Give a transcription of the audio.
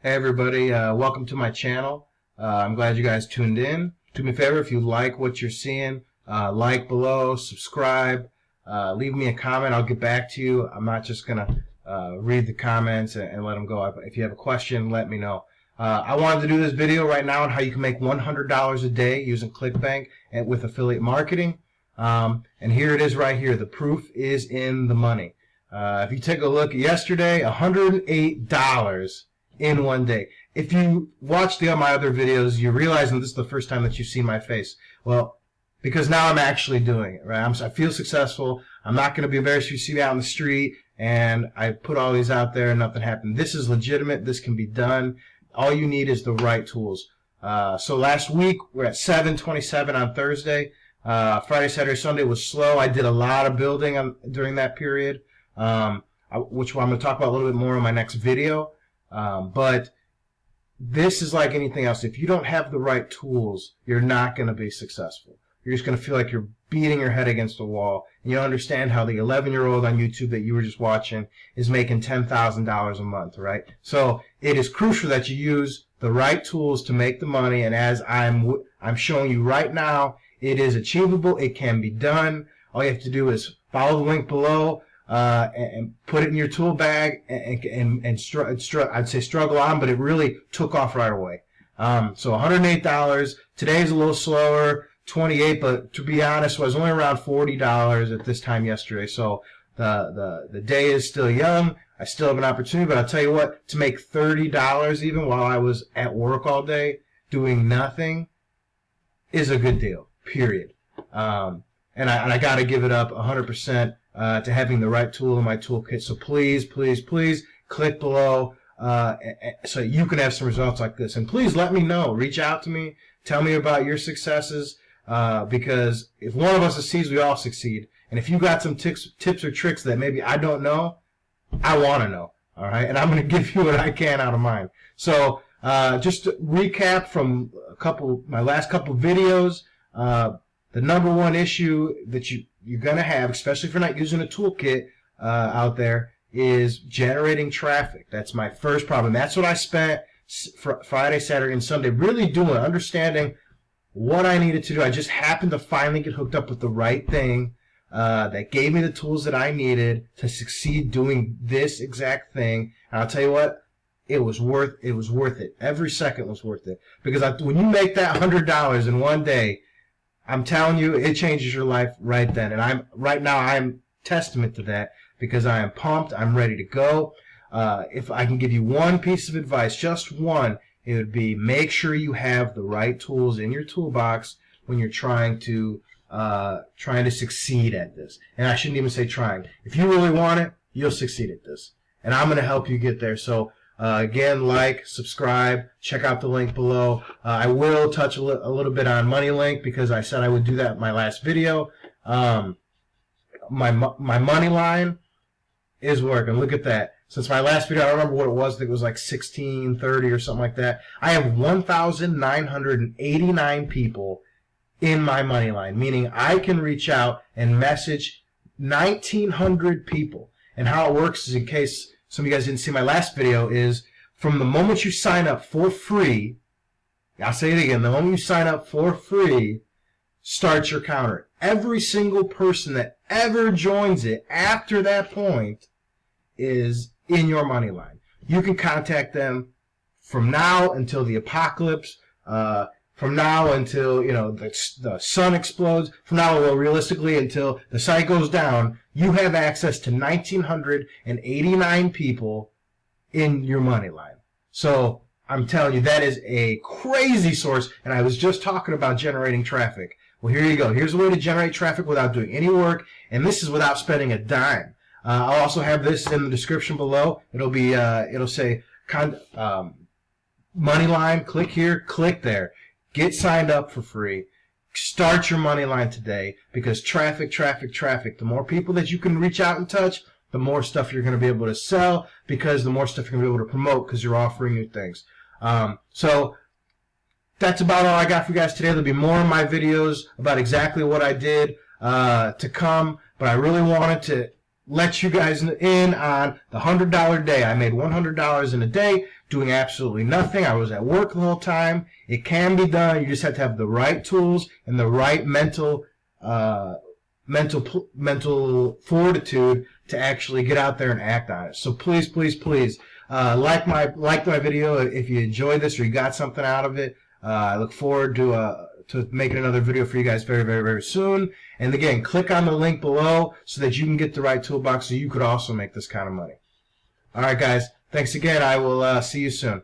Hey everybody, welcome to my channel. I'm glad you guys tuned in. Do me a favor, if you like what you're seeing, like below, subscribe, leave me a comment. I'll get back to you. I'm not just going to read the comments and let them go. If you have a question, let me know. I wanted to do this video right now on how you can make $100 a day using ClickBank and with affiliate marketing. And here it is right here. The proof is in the money. If you take a look at yesterday, $108 in one day. If you watch my other videos, you realize that this is the first time that you've seen my face. Well, because now I'm actually doing it, right? I feel successful. I'm not going to be embarrassed if you see me out in the street and I put all these out there and nothing happened. This is legitimate. This can be done. All you need is the right tools. So last week, we're at 727 on Thursday. Friday, Saturday, Sunday was slow. I did a lot of building during that period, which I'm going to talk about a little bit more in my next video. But this is like anything else. If you don't have the right tools, you're not going to be successful. You're just going to feel like you're beating your head against the wall. And you don't understand how the 11-year-old on YouTube that you were just watching is making $10,000 a month, right? So it is crucial that you use the right tools to make the money. And as I'm showing you right now, it is achievable. It can be done. All you have to do is follow the link below. And put it in your tool bag and I'd say struggle on, but it really took off right away. So $108. Today is a little slower, 28, but to be honest, was only around $40 at this time yesterday. So the day is still young. I still have an opportunity, but I'll tell you what, to make $30 even while I was at work all day doing nothing is a good deal, period. And I got to give it up 100%. To having the right tool in my toolkit. So please, please, please click below so you can have some results like this. And please let me know. Reach out to me. Tell me about your successes because if one of us succeeds, we all succeed. And if you got some tips or tricks that maybe I don't know, I want to know. All right? And I'm going to give you what I can out of mine. So just to recap from my last couple videos, the number one issue that you're going to have, especially if you're not using a toolkit out there, is generating traffic. That's my first problem. That's what I spent Friday, Saturday, and Sunday really doing, understanding what I needed to do. I just happened to finally get hooked up with the right thing that gave me the tools that I needed to succeed doing this exact thing. And I'll tell you what, it was worth it. Every second was worth it. Because when you make that $100 in one day, I'm telling you, it changes your life right then. And right now I'm testament to that because I am pumped. I'm ready to go. If I can give you one piece of advice, just one, it would be make sure you have the right tools in your toolbox when you're trying to succeed at this. And I shouldn't even say trying. If you really want it, you'll succeed at this. And I'm going to help you get there. So again, like, subscribe, check out the link below. I will touch a little bit on MoneyLink because I said I would do that in my last video. My money line is working. Look at that. Since my last video, I don't remember what it was. I think it was like 1630 or something like that. I have 1,989 people in my money line, meaning I can reach out and message 1,900 people. And how it works is, in case some of you guys didn't see my last video, is from the moment you sign up for free, I'll say it again, the moment you sign up for free, start your counter. Every single person that ever joins it after that point is in your money line. You can contact them from now until the apocalypse, from now until the sun explodes, from now, well, realistically, until the site goes down. You have access to 1,989 people in your money line. So I'm telling you, that is a crazy source. And I was just talking about generating traffic. Well, here you go. Here's a way to generate traffic without doing any work, and this is without spending a dime. I'll also have this in the description below. It'll say money line. Click here. Click there. Get signed up for free. Start your money line today because traffic, traffic, traffic. The more people that you can reach out and touch, the more stuff you're going to be able to sell because the more stuff you're going to be able to promote because you're offering new things. So that's about all I got for you guys today. There'll be more of my videos about exactly what I did to come, but I really wanted to let you guys in on the $100 day. I made $100 in a day doing absolutely nothing. I was at work the whole time. It can be done. You just have to have the right tools and the right mental fortitude to actually get out there and act on it. So please, please, please like my video if you enjoyed this or you got something out of it. I look forward to making another video for you guys very, very, very soon. And again, click on the link below so that you can get the right toolbox so you could also make this kind of money. All right, guys. Thanks again. I will see you soon.